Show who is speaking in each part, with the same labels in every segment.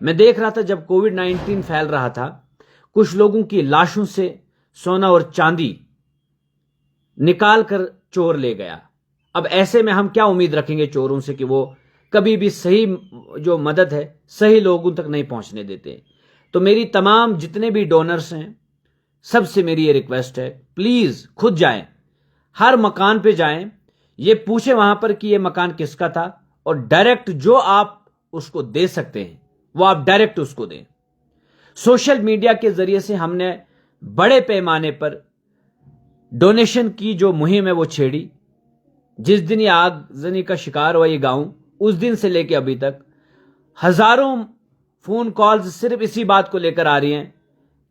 Speaker 1: میں دیکھ رہا تھا جب کووڈ-19 پھیل رہا تھا، کچھ لوگوں کی لاشوں سے سونا اور چاندی نکال کر چور لے گیا. اب ایسے میں ہم کیا امید رکھیں گے چوروں سے کہ وہ کبھی بھی صحیح جو مدد ہے صحیح لوگوں تک نہیں پہنچنے دیتے. تو میری تمام جتنے بھی ڈونرز ہیں سب سے میری یہ ریکویسٹ ہے، پلیز خود جائیں، ہر مکان پہ جائیں، یہ پوچھیں وہاں پر کہ یہ مکان کس کا تھا، اور ڈائریکٹ جو آپ اس کو دے سکتے ہیں وہ آپ ڈائریکٹ اس کو دیں. سوشل میڈیا کے ذریعے سے ہم نے بڑے پیمانے پر ڈونیشن کی جو مہم ہے وہ چھیڑی. جس دن یہ آگزنی کا شکار ہوا یہ گاؤں، اس دن سے لے کے ابھی تک ہزاروں فون کالز صرف اسی بات کو لے کر آ رہی ہیں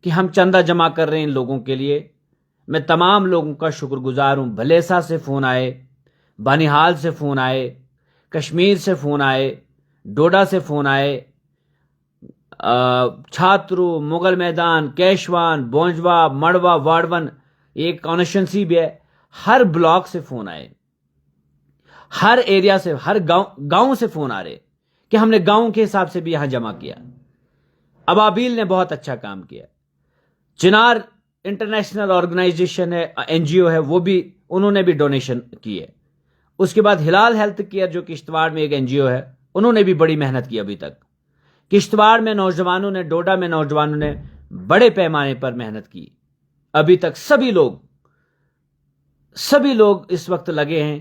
Speaker 1: کہ ہم چندہ جمع کر رہے ہیں ان لوگوں کے لیے. میں تمام لوگوں کا شکر گزار ہوں. بھلیسا سے فون آئے، بانیحال سے فون آئے، کشمیر سے فون آئے، ڈوڈا سے فون آئے، چھاترو، مغل میدان، کیشوان، بونجوا، مڑوا، واڑون، ایک کانسٹیچوئنسی بھی ہے، ہر بلاک سے فون آئے، ہر ایریا سے، ہر گاؤں سے فون آ رہے کہ ہم نے گاؤں کے حساب سے بھی یہاں جمع کیا. ابابیل نے بہت اچھا کام کیا. چنار انٹرنیشنل آرگنائزیشن ہے، NGO ہے، وہ بھی انہوں نے بھی ڈونیشن کی ہے. اس کے بعد ہلال ہیلتھ کیئر جو کشتواڑ میں ایک NGO ہے، انہوں نے بھی بڑی محنت کی. ابھی تک کشتواڑ میں نوجوانوں نے، ڈوڈا میں نوجوانوں نے بڑے پیمانے پر محنت کی. ابھی تک سبھی لوگ اس وقت لگے ہیں.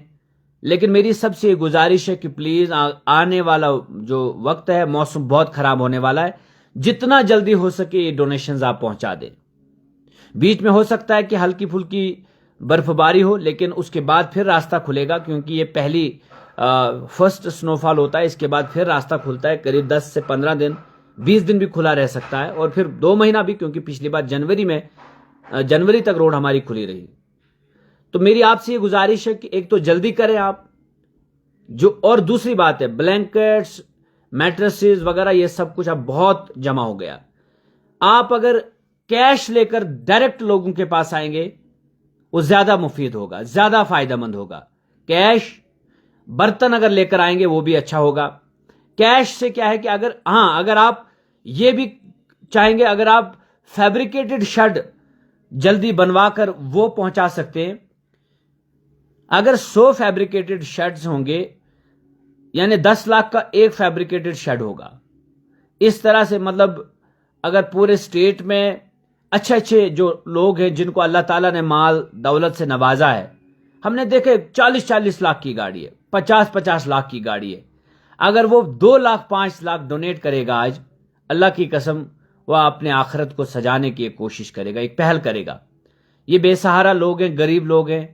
Speaker 1: لیکن میری سب سے یہ گزارش ہے کہ پلیز آنے والا جو وقت ہے، موسم بہت خراب ہونے والا ہے، جتنا جلدی ہو سکے یہ ڈونیشنز آپ پہنچا دیں. بیچ میں ہو سکتا ہے کہ ہلکی پھلکی برف باری ہو، لیکن اس کے بعد پھر راستہ کھلے گا، کیونکہ یہ پہلی فرسٹ سنو فال ہوتا ہے. اس کے بعد پھر راستہ کھلتا ہے، قریب 10 سے 15 دن، 20 دن بھی کھلا رہ سکتا ہے، اور پھر 2 مہینہ بھی، کیونکہ پچھلی بار جنوری تک روڈ ہماری کھلی رہی. تو میری آپ سے یہ گزارش ہے کہ ایک تو جلدی کریں آپ اور دوسری بات ہے بلینکٹس، میٹرسز وغیرہ، یہ سب کچھ اب بہت جمع ہو گیا. آپ اگر کیش لے کر ڈائریکٹ لوگوں کے پاس آئیں گے وہ زیادہ مفید ہوگا، زیادہ فائدہ مند ہوگا. کیش، برتن اگر لے کر آئیں گے وہ بھی اچھا ہوگا. کیش سے کیا ہے کہ اگر آپ یہ بھی چاہیں گے، اگر آپ فیبریکیٹڈ شیڈ جلدی بنوا کر وہ پہنچا سکتے ہیں، اگر 100 فیبریکیٹڈ شیڈز ہوں گے یعنی 10 لاکھ کا ایک فیبریکیٹڈ شیڈ ہوگا. اس طرح سے مطلب اگر پورے اسٹیٹ میں اچھے جو لوگ ہیں جن کو اللہ تعالیٰ نے مال دولت سے نوازا ہے، ہم نے دیکھے 40 لاکھ کی گاڑی ہے، 50 لاکھ کی گاڑی ہے، اگر وہ 2 لاکھ 5 لاکھ ڈونیٹ کرے گا آج، اللہ کی قسم وہ اپنے آخرت کو سجانے کی ایک کوشش کرے گا، ایک پہل کرے گا. یہ بے سہارا لوگ ہیں، غریب لوگ ہیں.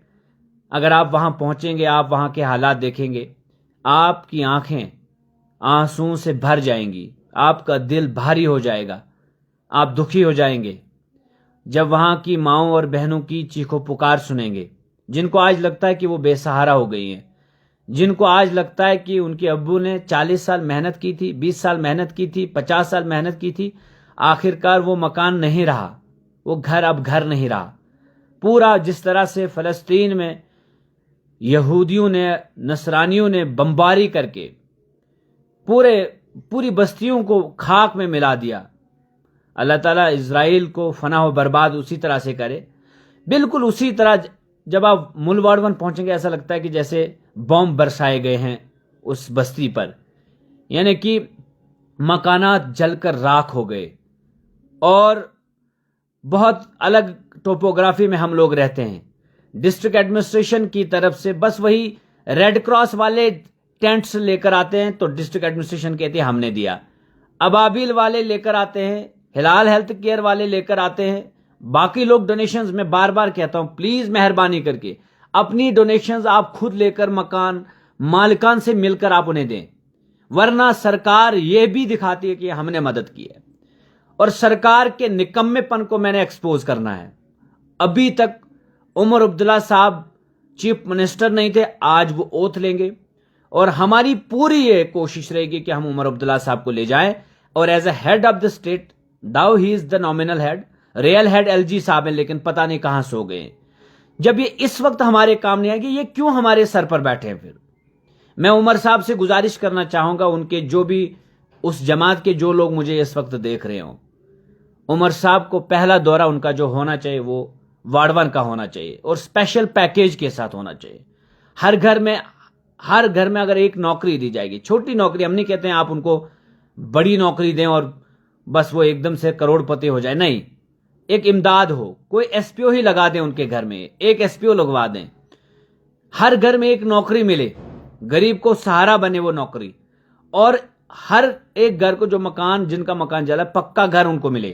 Speaker 1: اگر آپ وہاں پہنچیں گے، آپ وہاں کے حالات دیکھیں گے، آپ کی آنکھیں آنسوں سے بھر جائیں گی، آپ کا دل بھاری ہو جائے گا، آپ دکھی ہو جائیں گے جب وہاں کی ماؤں اور بہنوں کی چیخو پکار سنیں گے، جن کو آج لگتا ہے کہ وہ بے سہارا ہو گئی ہیں، جن کو آج لگتا ہے کہ ان کے ابو نے 40 سال محنت کی تھی، 20 سال محنت کی تھی، 50 سال محنت کی تھی، آخرکار وہ مکان نہیں رہا، وہ گھر اب گھر نہیں رہا. پورا جس طرح سے فلسطین میں یہودیوں نے، نصرانیوں نے بمباری کر کے پوری بستیوں کو خاک میں ملا دیا، اللہ تعالیٰ اسرائیل کو فنا و برباد اسی طرح سے کرے. بالکل اسی طرح جب آپ مل واڑون پہنچیں گے ایسا لگتا ہے کہ جیسے بم برسائے گئے ہیں اس بستی پر، یعنی کہ مکانات جل کر راکھ ہو گئے. اور بہت الگ ٹوپوگرافی میں ہم لوگ رہتے ہیں. ڈسٹرکٹ ایڈمنسٹریشن کی طرف سے بس وہی ریڈ کراس والے ٹینٹس لے کر آتے ہیں تو ڈسٹرکٹ ایڈمنسٹریشن کہتے ہیں ہم نے دیا. ابابیل والے لے کر آتے ہیں، ہلال ہیلتھ کیئر والے لے کر آتے ہیں، باقی لوگ ڈونیشنز، میں بار بار کہتا ہوں پلیز مہربانی کر کے اپنی ڈونیشنز آپ خود لے کر مکان مالکان سے مل کر آپ انہیں دیں، ورنہ سرکار یہ بھی دکھاتی ہے کہ ہم نے مدد کی ہے. اور سرکار کے نکمے پن کو میں نے ایکسپوز کرنا ہے. ابھی تک عمر عبداللہ صاحب چیف منسٹر نہیں تھے، آج وہ اوتھ لیں گے، اور ہماری پوری یہ کوشش رہے گی کہ ہم عمر عبداللہ صاحب کو لے جائیں، اور as a head of the state though he is the nominal head, real head LG صاحب ہیں، لیکن پتہ نہیں کہاں سو گئے. جب یہ اس وقت ہمارے کام نہیں آئے گی، یہ کیوں ہمارے سر پر بیٹھے ہیں؟ پھر میں عمر صاحب سے گزارش کرنا چاہوں گا، ان کے جو بھی اس جماعت کے جو لوگ مجھے اس وقت دیکھ رہے ہوں، عمر صاحب کو پہلا دورہ ان کا جو ہونا چاہیے وہ وارڈ 1 کا ہونا چاہیے اور اسپیشل پیکیج کے ساتھ ہونا چاہیے. ہر گھر میں اگر ایک نوکری دی جائے گی، چھوٹی نوکری، ہم نہیں کہتے ہیں آپ ان کو بڑی نوکری دیں اور بس وہ ایک دم سے کروڑ پتی ہو جائے، نہیں، ایک امداد ہو، کوئی ایس پی او ہی لگا دیں ان کے گھر میں، ایک ایس پی او لگوا دیں، ہر گھر میں ایک نوکری ملے، غریب کو سہارا بنے وہ نوکری، اور ہر ایک گھر کو جو مکان، جن کا مکان جلا، پکا گھر ان کو ملے،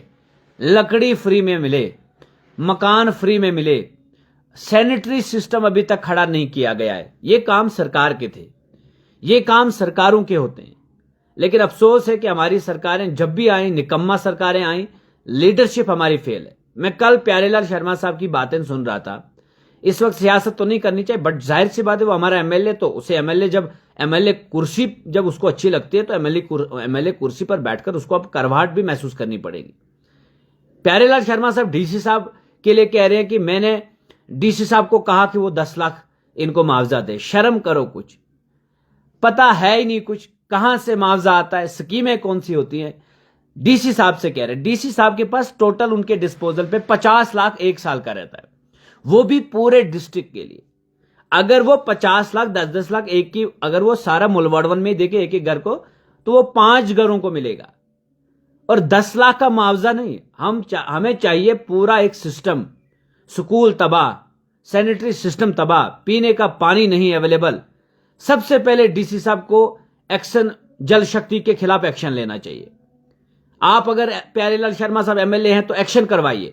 Speaker 1: لکڑی فری میں ملے، مکان فری میں ملے. سینیٹری سسٹم ابھی تک کھڑا نہیں کیا گیا ہے. یہ کام سرکار کے تھے، یہ کام سرکاروں کے ہوتے ہیں، لیکن افسوس ہے کہ ہماری سرکاریں جب بھی آئیں، نکما سرکاریں آئیں، لیڈرشپ ہماری فیل ہے. میں کل پیارے لال شرما صاحب کی باتیں سن رہا تھا. اس وقت سیاست تو نہیں کرنی چاہیے، بٹ ظاہر سی بات ہے وہ ہمارا ایم ایل اے، تو اسے ایم ایل اے کرسی جب اس کو اچھی لگتی ہے تو ایم ایل اے کرسی پر بیٹھ کر اس کو اب کرواہٹ بھی محسوس کرنی پڑے گی. پیارے لال شرما صاحب ڈی سی صاحب کے لیے کہہ رہے ہیں کہ میں نے ڈی سی صاحب کو کہا کہ وہ 10 لاکھ ان کو معاوضہ دے. شرم کرو، کچھ پتا ہے ہی نہیں، کچھ کہاں سے معاوضہ آتا ہے، سکیمیں کون سی ہوتی ہیں. ڈی سی صاحب سے کہہ رہے ہیں، ڈی سی صاحب کے پاس ٹوٹل ان کے ڈسپوزل پہ 50 لاکھ ایک سال کا رہتا ہے، وہ بھی پورے ڈسٹرکٹ کے لیے. اگر وہ 50 لاکھ 10 لاکھ ایک کی، اگر وہ سارا ملوڑ ون میں دیکھے ایک ایک گھر کو، تو وہ 5 گھروں کو ملے گا، اور 10 لاکھ کا معاوضہ نہیں. ہمیں چاہیے پورا ایک سسٹم. سکول تباہ، سینیٹری سسٹم تباہ، پینے کا پانی نہیں اویلیبل. سب سے پہلے ڈی سی صاحب کو ایکشن، جل شکتی کے خلاف ایکشن لینا چاہیے. آپ اگر پیارے لال شرما صاحب ایم ایل اے ہیں تو ایکشن کروائیے.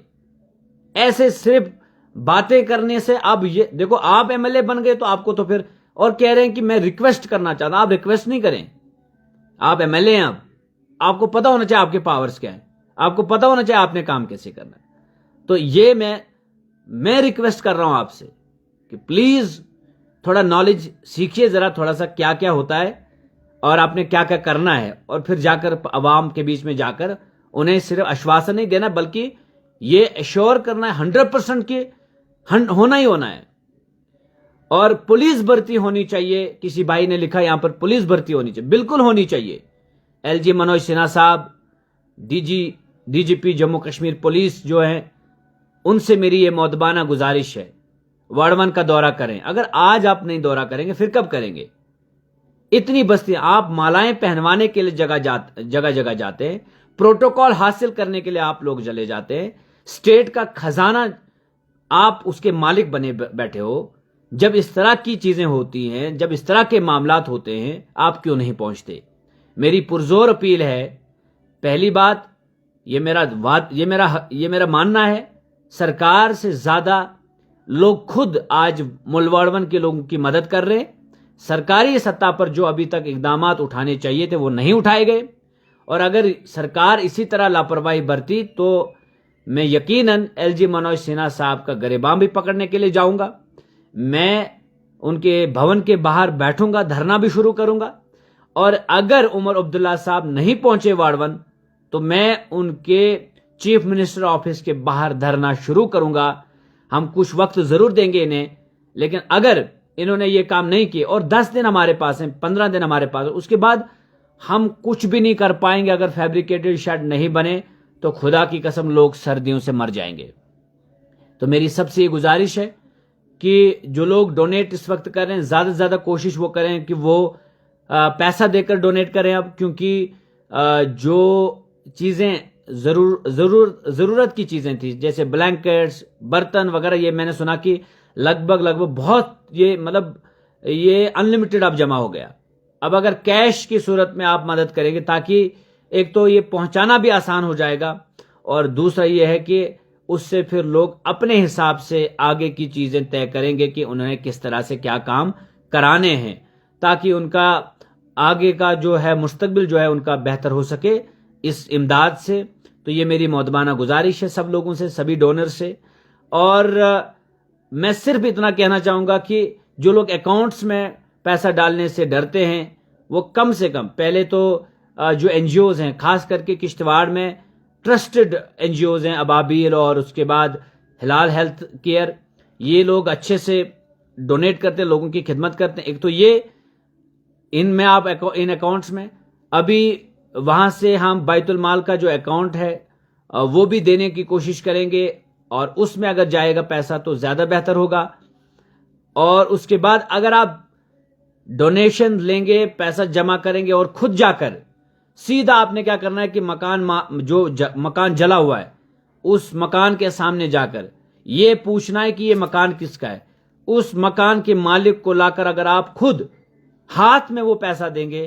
Speaker 1: ایسے صرف باتیں کرنے سے اب یہ دیکھو، آپ ایم ایل اے بن گئے تو آپ کو تو پھر اور کہہ رہے ہیں کہ میں ریکویسٹ کرنا چاہتا ہوں. آپ ریکویسٹ نہیں کریں، آپ ایم ایل اے ہیں. اب آپ کو پتا ہونا چاہیے آپ کے پاورز کیا ہیں، آپ کو پتا ہونا چاہیے آپ نے کام کیسے کرنا ہے. تو یہ میں ریکویسٹ کر رہا ہوں آپ سے کہ پلیز تھوڑا نالج سیکھیے ذرا، تھوڑا سا کیا کیا ہوتا ہے اور آپ نے کیا کیا کرنا ہے، اور پھر جا کر عوام کے بیچ میں جا کر انہیں صرف آشواسن نہیں دینا بلکہ یہ ایشور کرنا ہے 100% کہ ہونا ہی ہونا ہے. اور پولیس بھرتی ہونی چاہیے. کسی بھائی نے لکھا یہاں پر پولیس بھرتی ہونی چاہیے، بالکل ہونی چاہیے. ایل جی منوج سنہا صاحب، ڈی جی پی جموں کشمیر پولیس جو ہیں، ان سے میری یہ مؤدبانہ گزارش ہے، وارڈ 1 کا دورہ کریں. اگر آج آپ نہیں دورہ کریں گے پھر کب کریں گے؟ اتنی بستیاں، آپ مالائیں پہنوانے کے لیے جگہ جگہ جاتے ہیں، پروٹوکول حاصل کرنے کے لیے آپ لوگ چلے جاتے ہیں. اسٹیٹ کا خزانہ آپ اس کے مالک بنے بیٹھے ہو. جب اس طرح کی چیزیں ہوتی ہیں، جب اس طرح کے معاملات ہوتے ہیں، آپ کیوں نہیں پہنچتے؟ میری پرزور اپیل ہے. پہلی بات، یہ میرا ماننا ہے، سرکار سے زیادہ لوگ خود آج ملوڑ ون کے لوگوں کی مدد کر رہے ہیں. سرکاری سطح پر جو ابھی تک اقدامات اٹھانے چاہیے تھے وہ نہیں اٹھائے گئے، اور اگر سرکار اسی طرح لاپرواہی برتی تو میں یقیناً ایل جی منوج سنہا صاحب کا گریباں بھی پکڑنے کے لیے جاؤں گا. میں ان کے بھون کے باہر بیٹھوں گا، دھرنا بھی شروع کروں گا. اور اگر عمر عبداللہ صاحب نہیں پہنچے وارڈ 1 تو میں ان کے چیف منسٹر آفس کے باہر دھرنا شروع کروں گا. ہم کچھ وقت ضرور دیں گے انہیں، لیکن اگر انہوں نے یہ کام نہیں کیے، اور 10 دن ہمارے پاس ہیں، 15 دن ہمارے پاس ہیں، اس کے بعد ہم کچھ بھی نہیں کر پائیں گے. اگر فیبریکیٹڈ شیڈ نہیں بنے تو خدا کی قسم لوگ سردیوں سے مر جائیں گے. تو میری سب سے یہ گزارش ہے کہ جو لوگ ڈونیٹ اس وقت کر رہے ہیں، زیادہ سے زیادہ کوشش وہ کریں کہ وہ پیسہ دے کر ڈونیٹ کریں. اب کیونکہ جو چیزیں ضرورت کی چیزیں تھیں، جیسے بلینکٹس، برتن وغیرہ، یہ میں نے سنا کہ لگ بھگ بہت یہ انلمیٹڈ اب جمع ہو گیا. اب اگر کیش کی صورت میں آپ مدد کریں گے تاکہ ایک تو یہ پہنچانا بھی آسان ہو جائے گا، اور دوسرا یہ ہے کہ اس سے پھر لوگ اپنے حساب سے آگے کی چیزیں طے کریں گے کہ انہیں کس طرح سے کیا کام کرانے ہیں، تاکہ ان کا آگے کا جو ہے مستقبل جو ہے ان کا بہتر ہو سکے اس امداد سے. تو یہ میری مؤدبانہ گزارش ہے سب لوگوں سے، سبھی ڈونر سے. اور میں صرف اتنا کہنا چاہوں گا کہ جو لوگ اکاؤنٹس میں پیسہ ڈالنے سے ڈرتے ہیں وہ کم سے کم پہلے تو جو این جی اوز ہیں، خاص کر کے کشتواڑ میں ٹرسٹڈ این جی اوز ہیں، ابابیل اور اس کے بعد ہلال ہیلتھ کیئر، یہ لوگ اچھے سے ڈونیٹ کرتے ہیں، لوگوں کی خدمت کرتے ہیں. ایک تو یہ ان اکاؤنٹس میں ابھی وہاں سے ہم بیت المال کا جو اکاؤنٹ ہے وہ بھی دینے کی کوشش کریں گے، اور اس میں اگر جائے گا پیسہ تو زیادہ بہتر ہوگا۔ اور اس کے بعد اگر آپ ڈونیشن لیں گے، پیسہ جمع کریں گے اور خود جا کر سیدھا آپ نے کیا کرنا ہے کہ مکان جلا ہوا ہے اس مکان کے سامنے جا کر یہ پوچھنا ہے کہ یہ مکان کس کا ہے۔ اس مکان کے مالک کو لا کر اگر آپ خود ہاتھ میں وہ پیسہ دیں گے،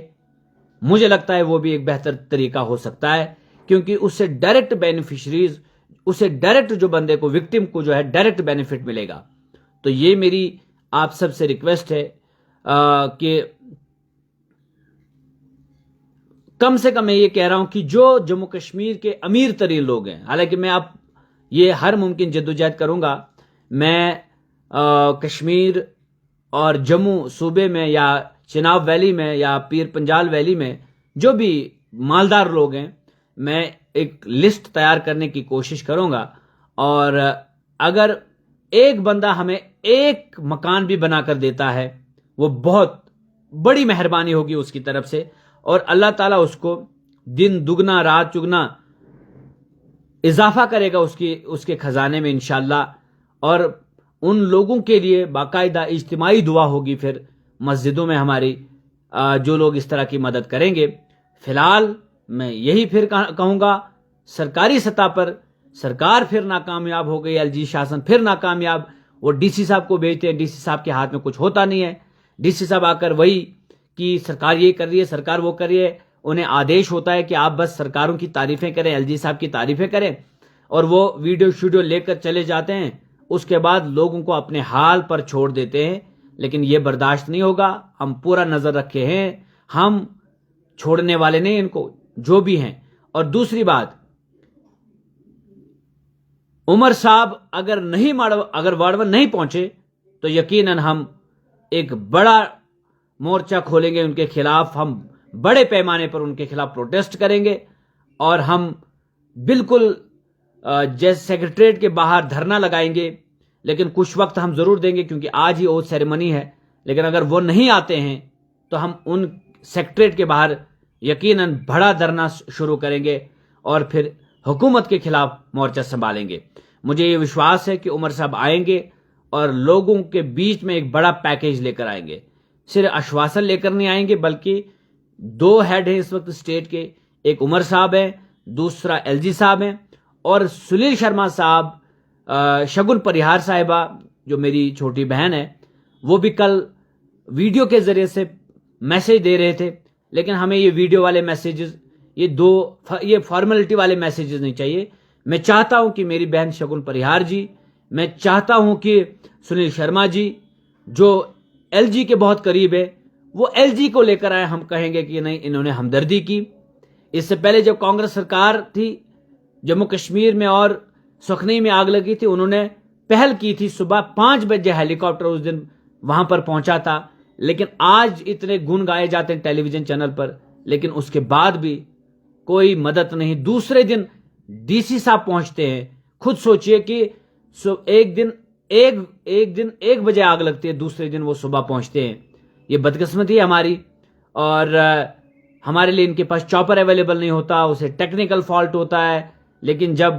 Speaker 1: مجھے لگتا ہے وہ بھی ایک بہتر طریقہ ہو سکتا ہے، کیونکہ اس سے ڈائریکٹ بینیفیشریز، اسے ڈائریکٹ جو بندے کو، وکٹم کو جو ہے ڈائریکٹ بینیفٹ ملے گا۔ تو یہ میری آپ سب سے ریکویسٹ ہے کہ کم سے کم میں یہ کہہ رہا ہوں کہ جو جموں کشمیر کے امیر ترین لوگ ہیں، حالانکہ میں اب یہ ہر ممکن جدوجہد کروں گا، میں کشمیر اور جموں صوبے میں یا چناب ویلی میں یا پیر پنجال ویلی میں جو بھی مالدار لوگ ہیں، میں ایک لسٹ تیار کرنے کی کوشش کروں گا، اور اگر ایک بندہ ہمیں ایک مکان بھی بنا کر دیتا ہے وہ بہت بڑی مہربانی ہوگی اس کی طرف سے، اور اللہ تعالیٰ اس کو دن دگنا رات چگنا اضافہ کرے گا اس کے خزانے میں انشاءاللہ۔ اور ان لوگوں کے لیے باقاعدہ اجتماعی دعا ہوگی پھر مسجدوں میں ہماری، جو لوگ اس طرح کی مدد کریں گے۔ فی الحال میں یہی پھر کہوں گا، سرکاری سطح پر سرکار پھر ناکامیاب ہو گئی، ایل جی شاسن پھر ناکامیاب، وہ ڈی سی صاحب کو بھیجتے ہیں، ڈی سی صاحب کے ہاتھ میں کچھ ہوتا نہیں ہے، ڈی سی صاحب آ کر وہی کہ سرکار یہ کر رہی ہے، سرکار وہ کر رہی ہے، انہیں آدیش ہوتا ہے کہ آپ بس سرکاروں کی تعریفیں کریں، ایل جی صاحب کی تعریفیں کریں، اور وہ ویڈیو لے کر چلے جاتے ہیں، اس کے بعد لوگوں کو اپنے حال پر چھوڑ دیتے ہیں۔ لیکن یہ برداشت نہیں ہوگا، ہم پورا نظر رکھے ہیں، ہم چھوڑنے والے نہیں ان کو جو بھی ہیں۔ اور دوسری بات، عمر صاحب اگر واڑون نہیں پہنچے تو یقیناً ہم ایک بڑا مورچہ کھولیں گے ان کے خلاف، ہم بڑے پیمانے پر ان کے خلاف پروٹیسٹ کریں گے، اور ہم بالکل جیسے سیکرٹریٹ کے باہر دھرنا لگائیں گے، لیکن کچھ وقت ہم ضرور دیں گے کیونکہ آج ہی اوتھ سیریمنی ہے، لیکن اگر وہ نہیں آتے ہیں تو ہم ان سیکرٹریٹ کے باہر یقیناً بڑا دھرنا شروع کریں گے اور پھر حکومت کے خلاف مورچہ سنبھالیں گے۔ مجھے یہ وشواس ہے کہ عمر صاحب آئیں گے اور لوگوں کے بیچ میں ایک بڑا پیکیج لے کر آئیں گے، صرف آشواسن لے کر نہیں آئیں گے، بلکہ دو ہیڈ ہیں اس وقت اسٹیٹ کے، ایک عمر صاحب ہیں، دوسرا ایل جی صاحب ہیں، اور سنیل شرما صاحب، شگن پریہار صاحبہ جو میری چھوٹی بہن ہے، وہ بھی کل ویڈیو کے ذریعے سے میسیج دے رہے تھے، لیکن ہمیں یہ ویڈیو والے میسیجز، یہ فارمیلٹی والے میسیجز نہیں چاہیے۔ میں چاہتا ہوں کہ میری بہن شگن پریہار جی، میں چاہتا ہوں کہ سنیل شرما جی جو ایل جی کے بہت قریب ہے، وہ ایل جی کو لے کر آئے، ہم کہیں گے کہ نہیں انہوں نے ہمدردی کی۔ اس سے پہلے جب کانگریس سرکار تھی جموں کشمیر میں اور سکھنی میں آگ لگی تھی، انہوں نے پہل کی تھی، صبح 5 بجے ہیلی کاپٹر اس دن وہاں پر پہنچا تھا، لیکن آج اتنے گن گائے جاتے ہیں ٹیلی ویژن چینل پر، لیکن اس کے بعد بھی کوئی مدد نہیں۔ دوسرے دن ڈی سی صاحب پہنچتے ہیں، خود سوچئے کہ ایک دن 1 بجے آگ لگتی ہے، دوسرے دن وہ صبح پہنچتے ہیں۔ یہ بدقسمتی ہے ہماری، اور ہمارے لیے ان کے پاس چاپر اویلیبل نہیں ہوتا، اسے ٹیکنیکل فالٹ ہوتا ہے، لیکن جب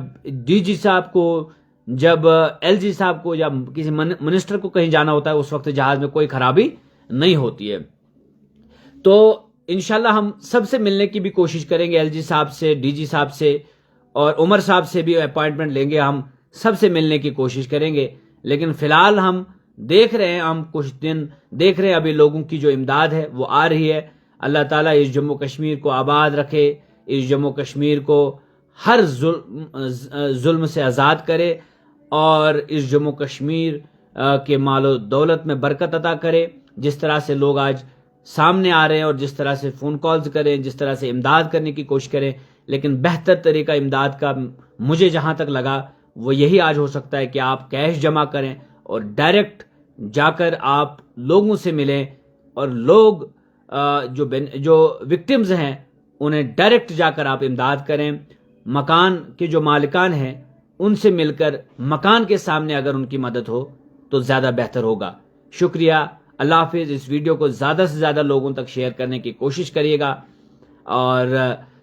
Speaker 1: ڈی جی صاحب کو، جب ایل جی صاحب کو، یا کسی منسٹر کو کہیں جانا ہوتا ہے، اس وقت جہاز میں کوئی خرابی نہیں ہوتی ہے۔ تو انشاءاللہ ہم سب سے ملنے کی بھی کوشش کریں گے، ایل جی صاحب سے، ڈی جی صاحب سے، اور عمر صاحب سے بھی اپائنٹمنٹ لیں گے، ہم سب سے ملنے کی کوشش کریں گے۔ لیکن فی الحال ہم دیکھ رہے ہیں، ہم کچھ دن دیکھ رہے ہیں، ابھی لوگوں کی جو امداد ہے وہ آ رہی ہے۔ اللہ تعالیٰ اس جموں کشمیر کو آباد رکھے، اس جموں کشمیر کو ہر ظلم سے آزاد کرے، اور اس جموں کشمیر کے مال و دولت میں برکت عطا کرے۔ جس طرح سے لوگ آج سامنے آ رہے ہیں اور جس طرح سے فون کالز کریں، جس طرح سے امداد کرنے کی کوشش کریں، لیکن بہتر طریقہ امداد کا مجھے جہاں تک لگا وہ یہی آج ہو سکتا ہے کہ آپ کیش جمع کریں اور ڈائریکٹ جا کر آپ لوگوں سے ملیں، اور لوگ جو وکٹمز ہیں انہیں ڈائریکٹ جا کر آپ امداد کریں۔ مکان کے جو مالکان ہیں ان سے مل کر مکان کے سامنے اگر ان کی مدد ہو تو زیادہ بہتر ہوگا۔ شکریہ، اللہ حافظ۔ اس ویڈیو کو زیادہ سے زیادہ لوگوں تک شیئر کرنے کی کوشش کریے گا، اور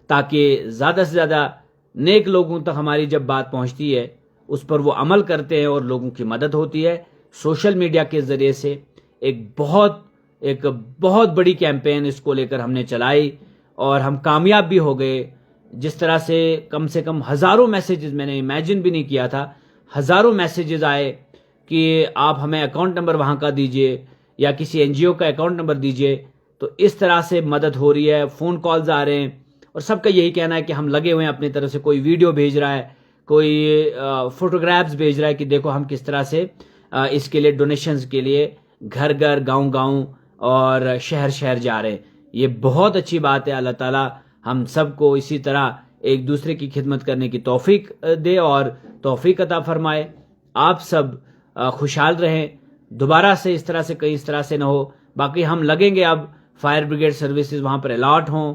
Speaker 1: تاکہ زیادہ سے زیادہ نیک لوگوں تک ہماری جب بات پہنچتی ہے اس پر وہ عمل کرتے ہیں اور لوگوں کی مدد ہوتی ہے. سوشل میڈیا کے ذریعے سے ایک بہت بڑی کیمپین اس کو لے کر ہم نے چلائی اور ہم کامیاب بھی ہو گئے. جس طرح سے کم ہزاروں میسیجز، میں نے امیجن بھی نہیں کیا تھا، ہزاروں میسیجز آئے کہ آپ ہمیں اکاؤنٹ نمبر وہاں کا دیجئے یا کسی این جی او کا اکاؤنٹ نمبر دیجئے. تو اس طرح سے مدد ہو رہی ہے، فون کالز آ رہے ہیں اور سب کا یہی کہنا ہے کہ ہم لگے ہوئے ہیں اپنی طرف سے. کوئی ویڈیو بھیج رہا ہے، کوئی فوٹوگرافز بھیج رہا ہے کہ دیکھو ہم کس طرح سے اس کے لیے ڈونیشنز کے لیے گھر گاؤں اور شہر جا رہے ہیں. یہ بہت اچھی بات ہے. اللہ تعالیٰ ہم سب کو اسی طرح ایک دوسرے کی خدمت کرنے کی توفیق دے اور توفیق عطا فرمائے. آپ سب خوشحال رہیں، دوبارہ سے اس طرح سے نہ ہو. باقی ہم لگیں گے، اب فائر بریگیڈ سروسز وہاں پر الاٹ ہوں.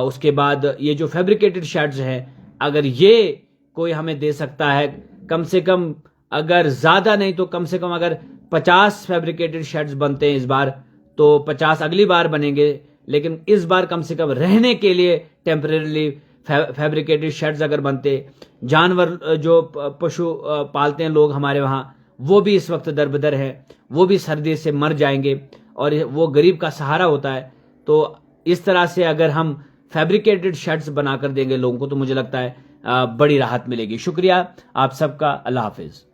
Speaker 1: اس کے بعد یہ جو فیبریکیٹڈ شیڈز ہیں، اگر یہ کوئی ہمیں دے سکتا ہے، کم سے کم اگر زیادہ نہیں تو کم سے کم اگر 50 فیبریکیٹڈ شیڈز بنتے ہیں اس بار، تو 50 اگلی بار بنیں گے. لیکن اس بار کم سے کم رہنے کے لیے ٹیمپریریلی فیبریکیٹڈ شیڈز اگر بنتے. جانور جو پشو پالتے ہیں لوگ ہمارے وہاں، وہ بھی اس وقت دربدر ہیں، وہ بھی سردی سے مر جائیں گے اور وہ غریب کا سہارا ہوتا ہے. تو اس طرح سے اگر ہم فیبریکیٹڈ شیڈز بنا کر دیں گے لوگوں کو تو مجھے لگتا ہے بڑی راحت ملے گی. شکریہ آپ سب کا. اللہ حافظ.